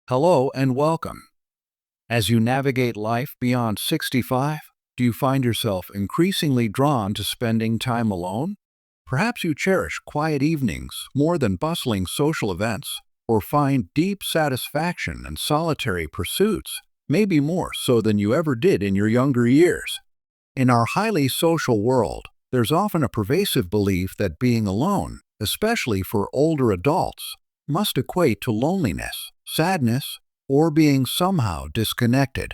Hello and welcome. As you navigate life beyond 65, do you find yourself increasingly drawn to spending time alone? Perhaps you cherish quiet evenings more than bustling social events, or find deep satisfaction in solitary pursuits, maybe more so than you ever did in your younger years. In our highly social world, there's often a pervasive belief that being alone, especially for older adults, must equate to loneliness, sadness, or being somehow disconnected.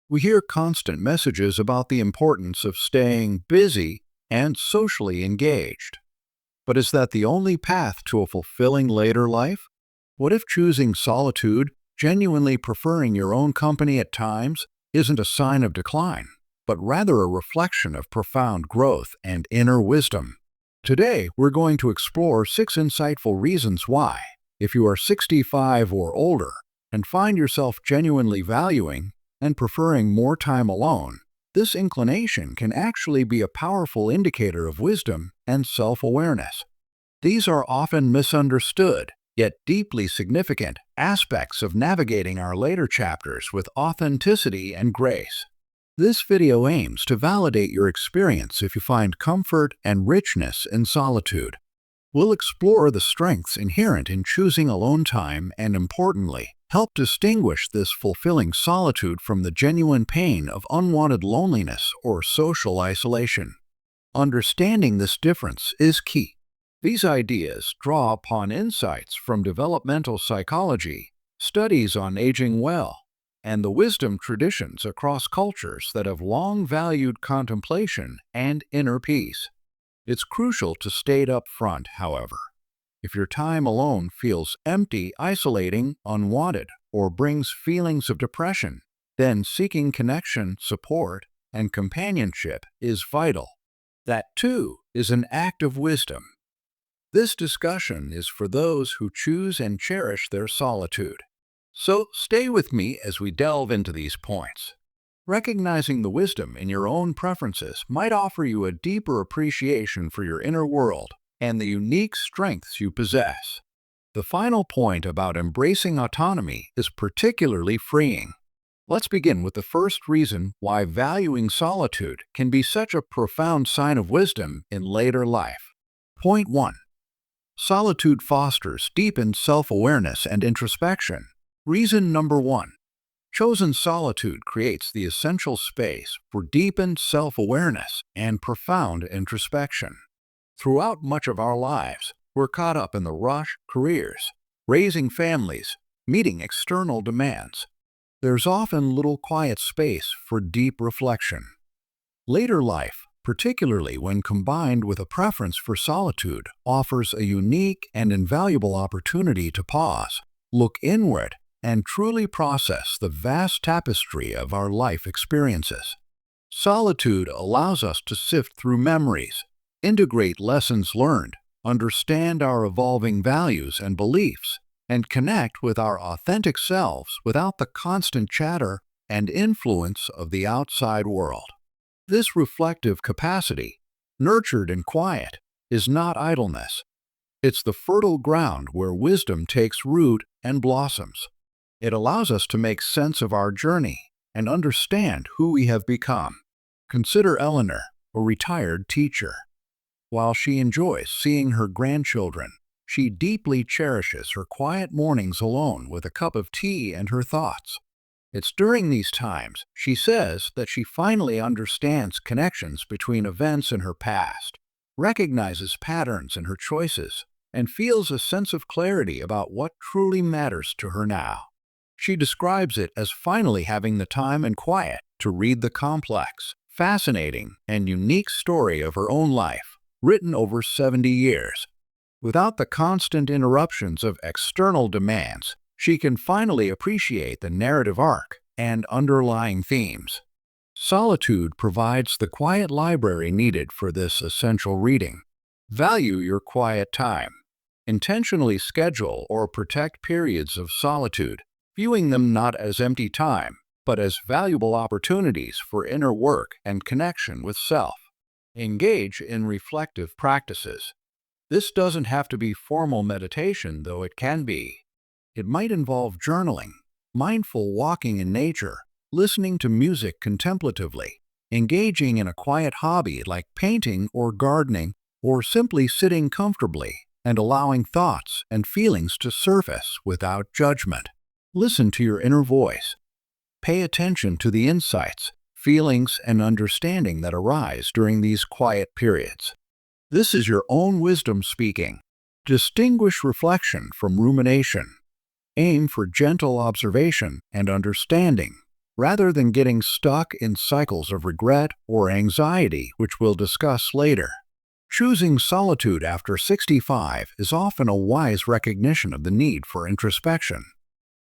We hear constant messages about the importance of staying busy and socially engaged. But is that the only path to a fulfilling later life? What if choosing solitude, genuinely preferring your own company at times, isn't a sign of decline, but rather a reflection of profound growth and inner wisdom? Today, we're going to explore 6 insightful reasons why, if you are 65 or older and find yourself genuinely valuing and preferring more time alone, this inclination can actually be a powerful indicator of wisdom and self-awareness. These are often misunderstood, yet deeply significant aspects of navigating our later chapters with authenticity and grace. This video aims to validate your experience if you find comfort and richness in solitude. We'll explore the strengths inherent in choosing alone time and, importantly, help distinguish this fulfilling solitude from the genuine pain of unwanted loneliness or social isolation. Understanding this difference is key. These ideas draw upon insights from developmental psychology, studies on aging well, and the wisdom traditions across cultures that have long valued contemplation and inner peace. It's crucial to state up front, however. If your time alone feels empty, isolating, unwanted, or brings feelings of depression, then seeking connection, support, and companionship is vital. That, too, is an act of wisdom. This discussion is for those who choose and cherish their solitude. So stay with me as we delve into these points. Recognizing the wisdom in your own preferences might offer you a deeper appreciation for your inner world and the unique strengths you possess. The final point about embracing autonomy is particularly freeing. Let's begin with the first reason why valuing solitude can be such a profound sign of wisdom in later life. Point 1. Solitude fosters deepened self-awareness and introspection. Reason number 1. Chosen solitude creates the essential space for deepened self-awareness and profound introspection. Throughout much of our lives, we're caught up in the rush, careers, raising families, meeting external demands. There's often little quiet space for deep reflection. Later life, particularly when combined with a preference for solitude, offers a unique and invaluable opportunity to pause, look inward, and truly process the vast tapestry of our life experiences. Solitude allows us to sift through memories, integrate lessons learned, understand our evolving values and beliefs, and connect with our authentic selves without the constant chatter and influence of the outside world. This reflective capacity, nurtured in quiet, is not idleness. It's the fertile ground where wisdom takes root and blossoms. It allows us to make sense of our journey and understand who we have become. Consider Eleanor, a retired teacher. While she enjoys seeing her grandchildren, she deeply cherishes her quiet mornings alone with a cup of tea and her thoughts. It's during these times, she says, that she finally understands connections between events in her past, recognizes patterns in her choices, and feels a sense of clarity about what truly matters to her now. She describes it as finally having the time and quiet to read the complex, fascinating, and unique story of her own life, written over 70 years. Without the constant interruptions of external demands, she can finally appreciate the narrative arc and underlying themes. Solitude provides the quiet library needed for this essential reading. Value your quiet time. Intentionally schedule or protect periods of solitude, viewing them not as empty time, but as valuable opportunities for inner work and connection with self. Engage in reflective practices. This doesn't have to be formal meditation, though it can be. It might involve journaling, mindful walking in nature, listening to music contemplatively, engaging in a quiet hobby like painting or gardening, or simply sitting comfortably and allowing thoughts and feelings to surface without judgment. Listen to your inner voice. Pay attention to the insights, feelings, and understanding that arise during these quiet periods. This is your own wisdom speaking. Distinguish reflection from rumination. Aim for gentle observation and understanding, rather than getting stuck in cycles of regret or anxiety, which we'll discuss later. Choosing solitude after 65 is often a wise recognition of the need for introspection.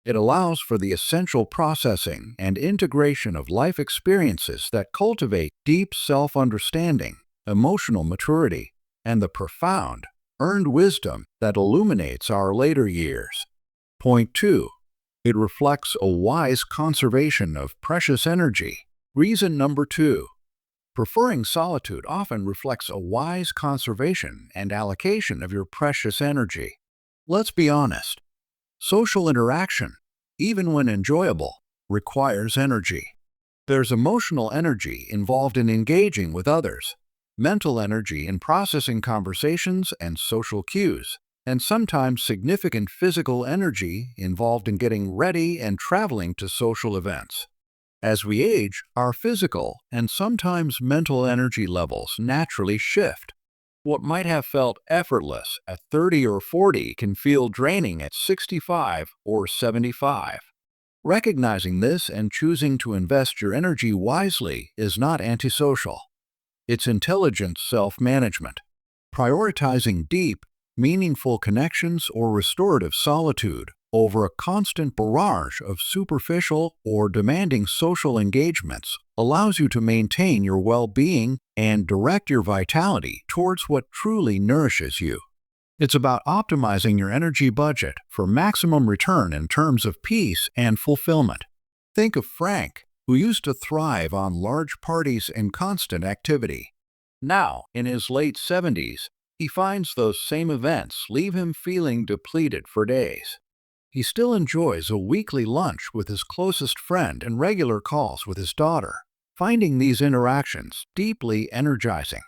It allows for the essential processing and integration of life experiences that cultivate deep self-understanding, emotional maturity, and the profound, earned wisdom that illuminates our later years. Point 2. It reflects a wise conservation of precious energy. Reason number 2. Preferring solitude often reflects a wise conservation and allocation of your precious energy. Let's be honest. Social interaction, even when enjoyable, requires energy. There's emotional energy involved in engaging with others, mental energy in processing conversations and social cues, and sometimes significant physical energy involved in getting ready and traveling to social events. As we age, our physical and sometimes mental energy levels naturally shift. What might have felt effortless at 30 or 40 can feel draining at 65 or 75. Recognizing this and choosing to invest your energy wisely is not antisocial. It's intelligent self-management. Prioritizing deep, meaningful connections or restorative solitude over a constant barrage of superficial or demanding social engagements allows you to maintain your well-being and direct your vitality towards what truly nourishes you. It's about optimizing your energy budget for maximum return in terms of peace and fulfillment. Think of Frank, who used to thrive on large parties and constant activity. Now, in his late 70s, he finds those same events leave him feeling depleted for days. He still enjoys a weekly lunch with his closest friend and regular calls with his daughter, finding these interactions deeply energizing.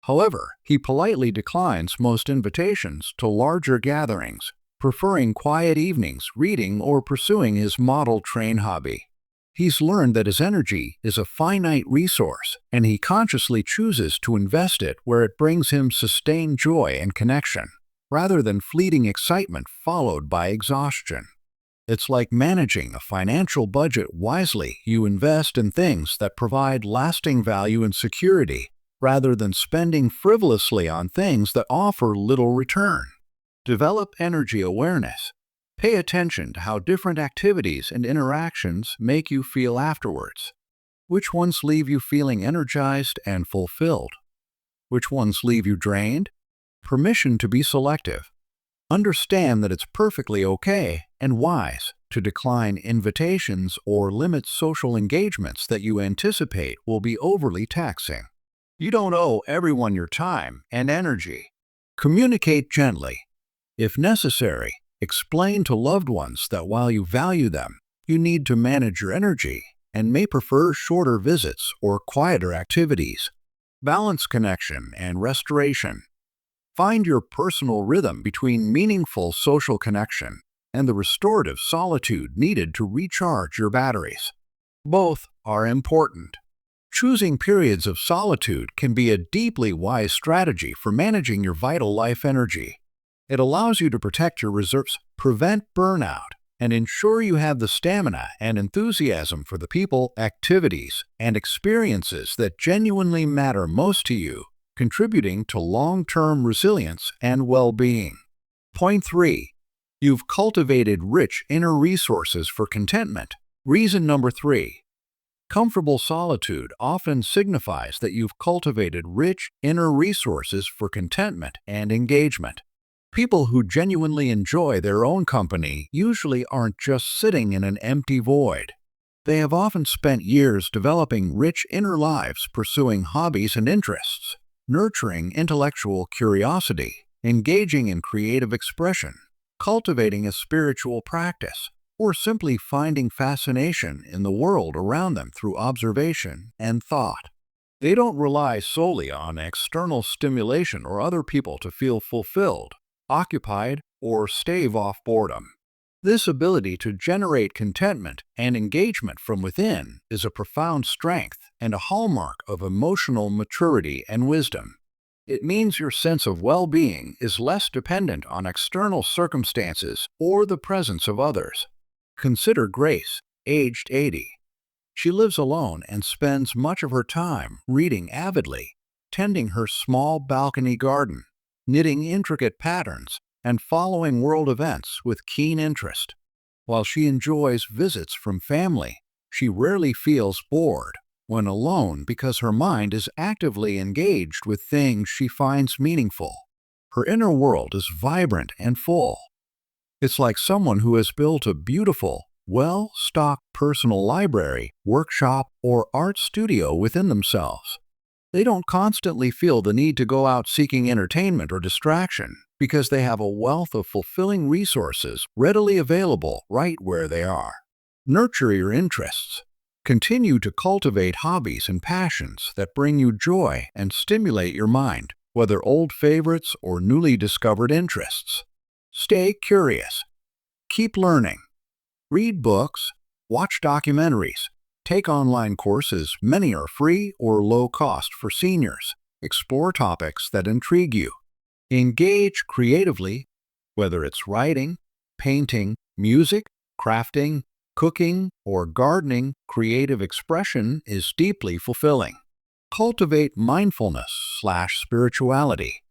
However, he politely declines most invitations to larger gatherings, preferring quiet evenings reading or pursuing his model train hobby. He's learned that his energy is a finite resource, and he consciously chooses to invest it where it brings him sustained joy and connection, rather than fleeting excitement followed by exhaustion. It's like managing a financial budget wisely. You invest in things that provide lasting value and security, rather than spending frivolously on things that offer little return. Develop energy awareness. Pay attention to how different activities and interactions make you feel afterwards. Which ones leave you feeling energized and fulfilled? Which ones leave you drained? Permission to be selective. Understand that it's perfectly okay and wise to decline invitations or limit social engagements that you anticipate will be overly taxing. You don't owe everyone your time and energy. Communicate gently. If necessary, explain to loved ones that while you value them, you need to manage your energy and may prefer shorter visits or quieter activities. Balance connection and restoration. Find your personal rhythm between meaningful social connection and the restorative solitude needed to recharge your batteries. Both are important. Choosing periods of solitude can be a deeply wise strategy for managing your vital life energy. It allows you to protect your reserves, prevent burnout, and ensure you have the stamina and enthusiasm for the people, activities, and experiences that genuinely matter most to you, contributing to long-term resilience and well-being. Point 3. You've cultivated rich inner resources for contentment. Reason number 3. Comfortable solitude often signifies that you've cultivated rich inner resources for contentment and engagement. People who genuinely enjoy their own company usually aren't just sitting in an empty void. They have often spent years developing rich inner lives pursuing hobbies and interests, nurturing intellectual curiosity, engaging in creative expression, cultivating a spiritual practice, or simply finding fascination in the world around them through observation and thought. They don't rely solely on external stimulation or other people to feel fulfilled, occupied, or stave off boredom. This ability to generate contentment and engagement from within is a profound strength and a hallmark of emotional maturity and wisdom. It means your sense of well-being is less dependent on external circumstances or the presence of others. Consider Grace, aged 80. She lives alone and spends much of her time reading avidly, tending her small balcony garden, knitting intricate patterns, and following world events with keen interest. While she enjoys visits from family, she rarely feels bored when alone because her mind is actively engaged with things she finds meaningful. Her inner world is vibrant and full. It's like someone who has built a beautiful, well-stocked personal library, workshop, or art studio within themselves. They don't constantly feel the need to go out seeking entertainment or distraction because they have a wealth of fulfilling resources readily available right where they are. Nurture your interests. Continue to cultivate hobbies and passions that bring you joy and stimulate your mind, whether old favorites or newly discovered interests. Stay curious. Keep learning. Read books, watch documentaries, take online courses, many are free or low cost for seniors. Explore topics that intrigue you. Engage creatively, whether it's writing, painting, music, crafting, cooking, or gardening. Creative expression is deeply fulfilling. Cultivate mindfulness/spirituality,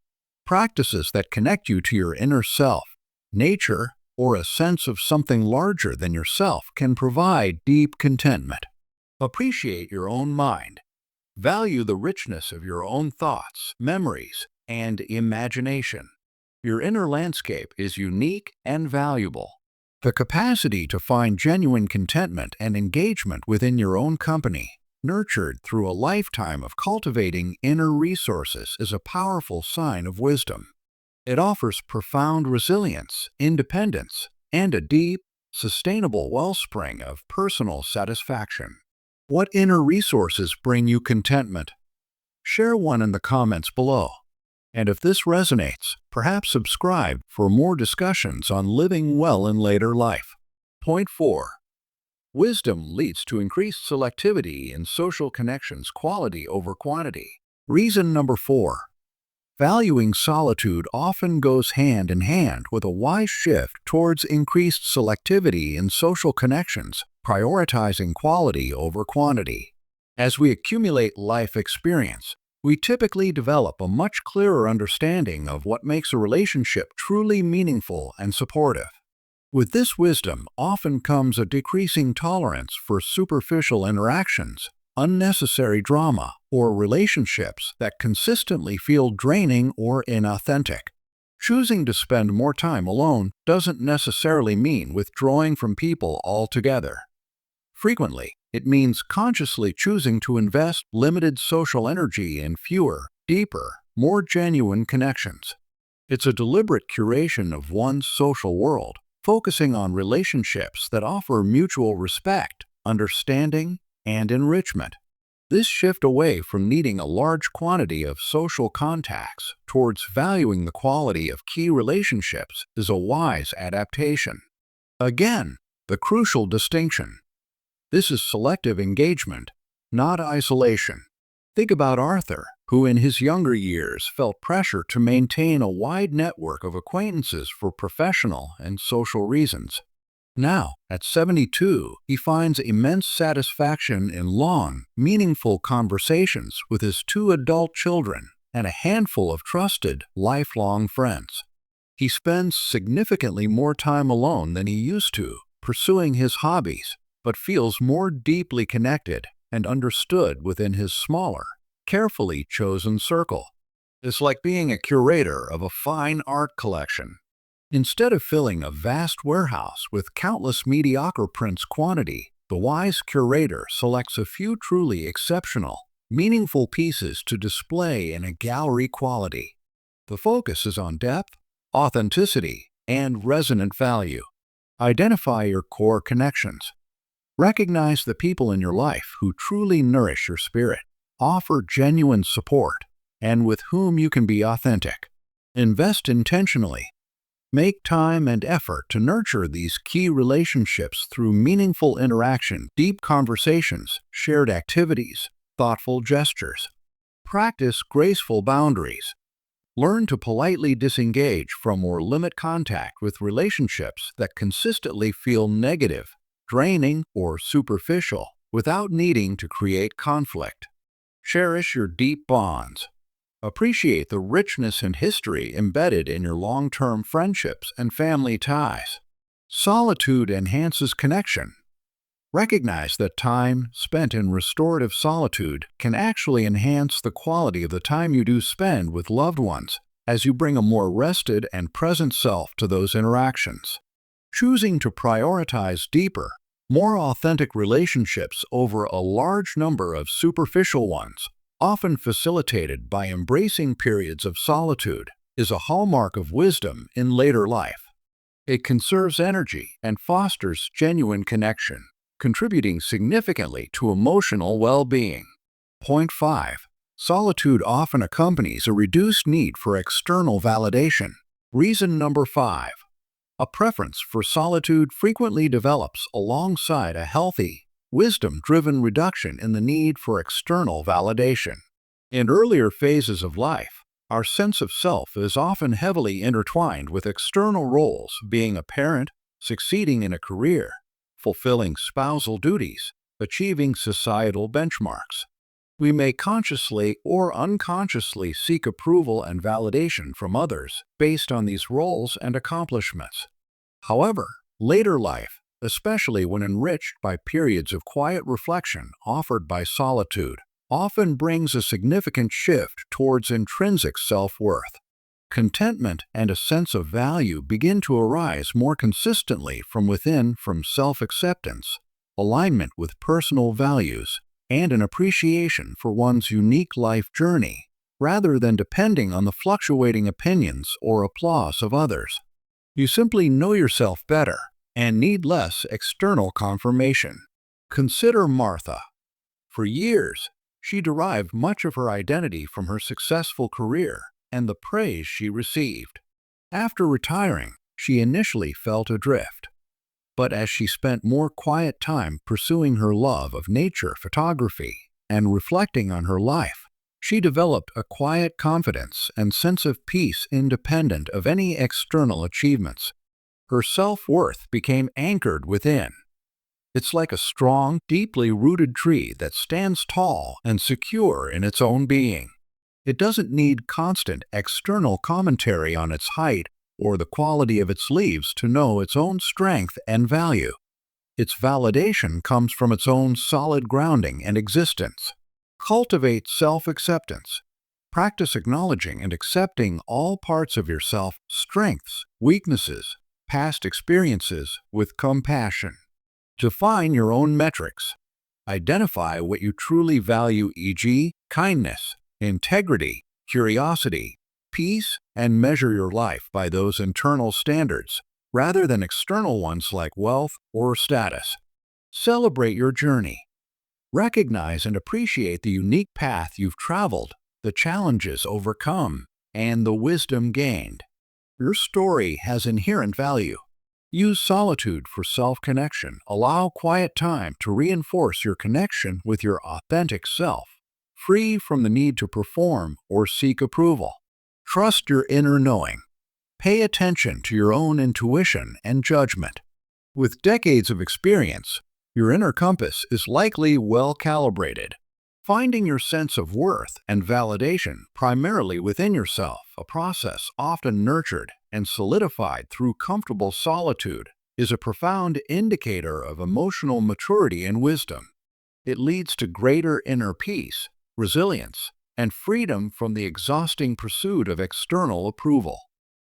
practices that connect you to your inner self. Nature, or a sense of something larger than yourself, can provide deep contentment. Appreciate your own mind. Value the richness of your own thoughts, memories, and imagination. Your inner landscape is unique and valuable. The capacity to find genuine contentment and engagement within your own company, nurtured through a lifetime of cultivating inner resources, is a powerful sign of wisdom. It offers profound resilience, independence, and a deep, sustainable wellspring of personal satisfaction. What inner resources bring you contentment? Share one in the comments below. And if this resonates, perhaps subscribe for more discussions on living well in later life. Point 4. Wisdom leads to increased selectivity in social connections, quality over quantity. Reason number 4. Valuing solitude often goes hand in hand with a wise shift towards increased selectivity in social connections, prioritizing quality over quantity. As we accumulate life experience, we typically develop a much clearer understanding of what makes a relationship truly meaningful and supportive. With this wisdom often comes a decreasing tolerance for superficial interactions, unnecessary drama, or relationships that consistently feel draining or inauthentic. Choosing to spend more time alone doesn't necessarily mean withdrawing from people altogether. Frequently, it means consciously choosing to invest limited social energy in fewer, deeper, more genuine connections. It's a deliberate curation of one's social world, focusing on relationships that offer mutual respect, understanding, and enrichment. This shift away from needing a large quantity of social contacts towards valuing the quality of key relationships is a wise adaptation. Again, the crucial distinction. This is selective engagement, not isolation. Think about Arthur, who in his younger years felt pressure to maintain a wide network of acquaintances for professional and social reasons. Now, at 72, he finds immense satisfaction in long, meaningful conversations with his 2 adult children and a handful of trusted, lifelong friends. He spends significantly more time alone than he used to, pursuing his hobbies, but feels more deeply connected and understood within his smaller, carefully chosen circle. It's like being a curator of a fine art collection. Instead of filling a vast warehouse with countless mediocre prints quantity, the wise curator selects a few truly exceptional, meaningful pieces to display in a gallery quality. The focus is on depth, authenticity, and resonant value. Identify your core connections. Recognize the people in your life who truly nourish your spirit, offer genuine support, and with whom you can be authentic. Invest intentionally. Make time and effort to nurture these key relationships through meaningful interaction, deep conversations, shared activities, thoughtful gestures. Practice graceful boundaries. Learn to politely disengage from or limit contact with relationships that consistently feel negative, draining, or superficial without needing to create conflict. Cherish your deep bonds. Appreciate the richness and history embedded in your long-term friendships and family ties. Solitude enhances connection. Recognize that time spent in restorative solitude can actually enhance the quality of the time you do spend with loved ones as you bring a more rested and present self to those interactions. Choosing to prioritize deeper, more authentic relationships over a large number of superficial ones, often facilitated by embracing periods of solitude, is a hallmark of wisdom in later life. It conserves energy and fosters genuine connection, contributing significantly to emotional well-being. Point 5. Solitude often accompanies a reduced need for external validation. Reason number 5. A preference for solitude frequently develops alongside a healthy, wisdom-driven reduction in the need for external validation. In earlier phases of life, our sense of self is often heavily intertwined with external roles, being a parent, succeeding in a career, fulfilling spousal duties, achieving societal benchmarks. We may consciously or unconsciously seek approval and validation from others based on these roles and accomplishments. However, later life, especially when enriched by periods of quiet reflection offered by solitude, often brings a significant shift towards intrinsic self-worth. Contentment and a sense of value begin to arise more consistently from within from self-acceptance, alignment with personal values, and an appreciation for one's unique life journey, rather than depending on the fluctuating opinions or applause of others. You simply know yourself better and need less external confirmation. Consider Martha. For years, she derived much of her identity from her successful career and the praise she received. After retiring, she initially felt adrift. But as she spent more quiet time pursuing her love of nature photography and reflecting on her life, she developed a quiet confidence and sense of peace independent of any external achievements. Her self-worth became anchored within. It's like a strong, deeply rooted tree that stands tall and secure in its own being. It doesn't need constant external commentary on its height or the quality of its leaves to know its own strength and value. Its validation comes from its own solid grounding and existence. Cultivate self-acceptance. Practice acknowledging and accepting all parts of yourself, strengths, weaknesses, past experiences, with compassion. Define your own metrics. Identify what you truly value, e.g., kindness, integrity, curiosity, peace, and measure your life by those internal standards, rather than external ones like wealth or status. Celebrate your journey. Recognize and appreciate the unique path you've traveled, the challenges overcome, and the wisdom gained. Your story has inherent value. Use solitude for self-connection. Allow quiet time to reinforce your connection with your authentic self, free from the need to perform or seek approval. Trust your inner knowing. Pay attention to your own intuition and judgment. With decades of experience, your inner compass is likely well calibrated. Finding your sense of worth and validation primarily within yourself, a process often nurtured and solidified through comfortable solitude, is a profound indicator of emotional maturity and wisdom. It leads to greater inner peace, resilience, and freedom from the exhausting pursuit of external approval.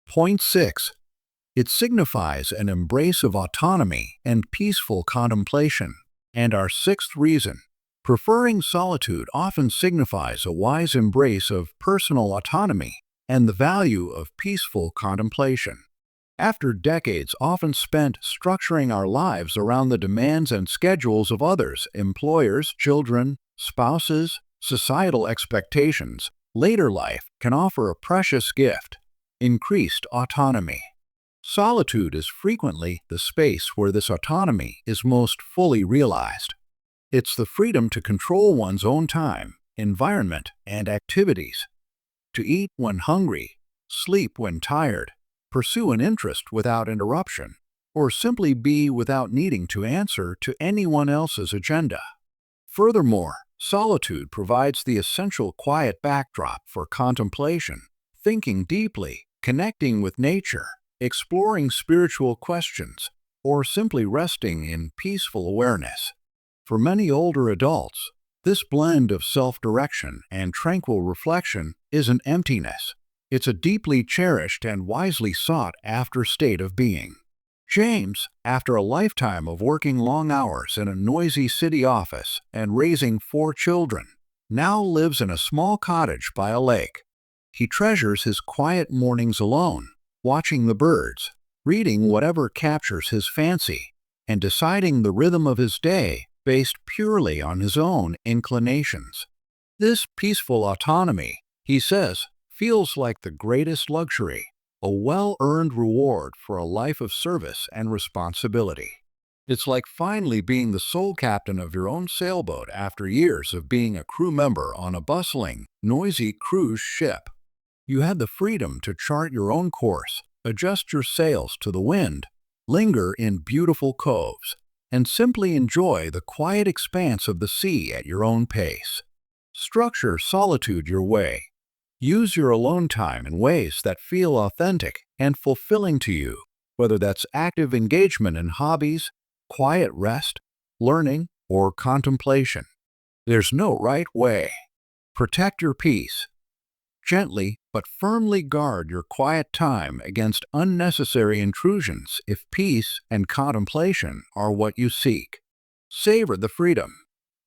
Point 6. It signifies an embrace of autonomy and peaceful contemplation. And our sixth reason, preferring solitude often signifies a wise embrace of personal autonomy and the value of peaceful contemplation. After decades often spent structuring our lives around the demands and schedules of others, employers, children, spouses, societal expectations, later life can offer a precious gift: increased autonomy. Solitude is frequently the space where this autonomy is most fully realized. It's the freedom to control one's own time, environment, and activities, to eat when hungry, sleep when tired, pursue an interest without interruption, or simply be without needing to answer to anyone else's agenda. Furthermore, solitude provides the essential quiet backdrop for contemplation, thinking deeply, connecting with nature, exploring spiritual questions, or simply resting in peaceful awareness. For many older adults, this blend of self-direction and tranquil reflection isn't emptiness. It's a deeply cherished and wisely sought-after state of being. James, after a lifetime of working long hours in a noisy city office and raising 4 children, now lives in a small cottage by a lake. He treasures his quiet mornings alone, watching the birds, reading whatever captures his fancy, and deciding the rhythm of his day based purely on his own inclinations. This peaceful autonomy, he says, feels like the greatest luxury, a well-earned reward for a life of service and responsibility. It's like finally being the sole captain of your own sailboat after years of being a crew member on a bustling, noisy cruise ship. You had the freedom to chart your own course, adjust your sails to the wind, linger in beautiful coves, and simply enjoy the quiet expanse of the sea at your own pace. Structure solitude your way. Use your alone time in ways that feel authentic and fulfilling to you, whether that's active engagement in hobbies, quiet rest, learning, or contemplation. There's no right way. Protect your peace. Gently but firmly guard your quiet time against unnecessary intrusions if peace and contemplation are what you seek. Savor the freedom.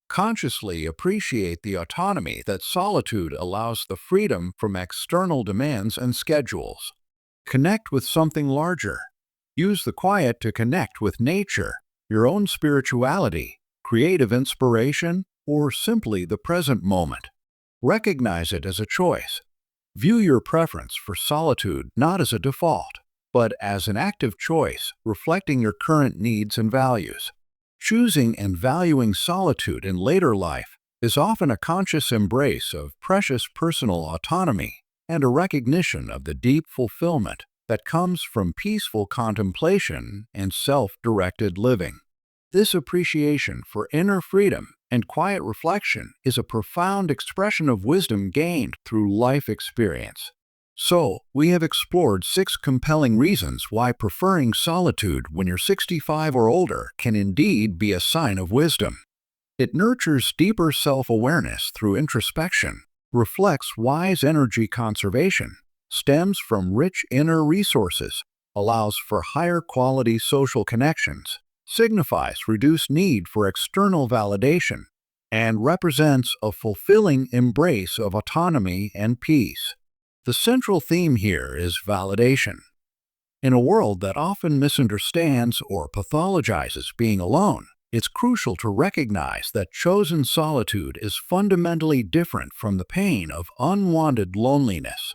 Consciously appreciate the autonomy that solitude allows, the freedom from external demands and schedules. Connect with something larger. Use the quiet to connect with nature, your own spirituality, creative inspiration, or simply the present moment. Recognize it as a choice. View your preference for solitude not as a default, but as an active choice reflecting your current needs and values. Choosing and valuing solitude in later life is often a conscious embrace of precious personal autonomy and a recognition of the deep fulfillment that comes from peaceful contemplation and self-directed living. This appreciation for inner freedom and quiet reflection is a profound expression of wisdom gained through life experience. So, we have explored 6 compelling reasons why preferring solitude when you're 65 or older can indeed be a sign of wisdom. It nurtures deeper self-awareness through introspection, reflects wise energy conservation, stems from rich inner resources, allows for higher quality social connections, signifies reduced need for external validation, and represents a fulfilling embrace of autonomy and peace. The central theme here is validation. In a world that often misunderstands or pathologizes being alone, it's crucial to recognize that chosen solitude is fundamentally different from the pain of unwanted loneliness.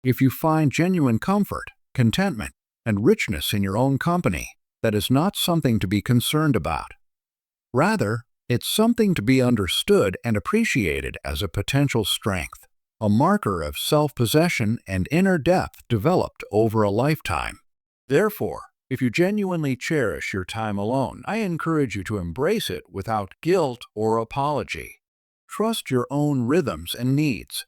If you find genuine comfort, contentment, and richness in your own company, that is not something to be concerned about. Rather, it's something to be understood and appreciated as a potential strength, a marker of self-possession and inner depth developed over a lifetime. Therefore, if you genuinely cherish your time alone, I encourage you to embrace it without guilt or apology. Trust your own rhythms and needs.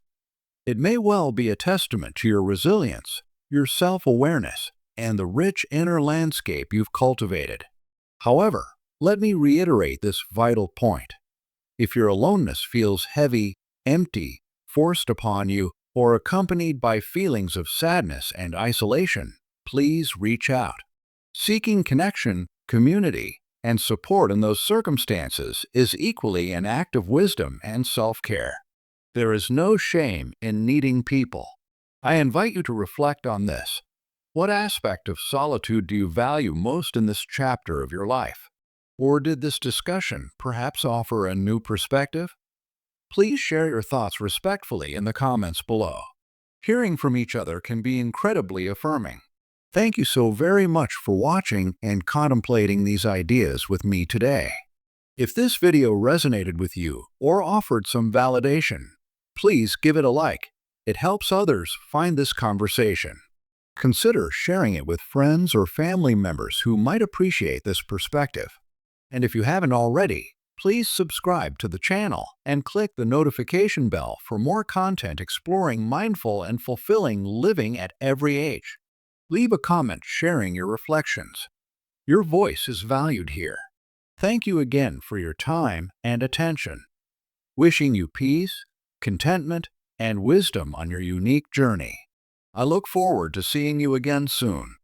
It may well be a testament to your resilience, your self-awareness, and the rich inner landscape you've cultivated. However, let me reiterate this vital point. If your aloneness feels heavy, empty, forced upon you, or accompanied by feelings of sadness and isolation, please reach out. Seeking connection, community, and support in those circumstances is equally an act of wisdom and self-care. There is no shame in needing people. I invite you to reflect on this. What aspect of solitude do you value most in this chapter of your life? Or did this discussion perhaps offer a new perspective? Please share your thoughts respectfully in the comments below. Hearing from each other can be incredibly affirming. Thank you so very much for watching and contemplating these ideas with me today. If this video resonated with you or offered some validation, please give it a like. It helps others find this conversation. Consider sharing it with friends or family members who might appreciate this perspective. And if you haven't already, please subscribe to the channel and click the notification bell for more content exploring mindful and fulfilling living at every age. Leave a comment sharing your reflections. Your voice is valued here. Thank you again for your time and attention. Wishing you peace, contentment, and wisdom on your unique journey. I look forward to seeing you again soon.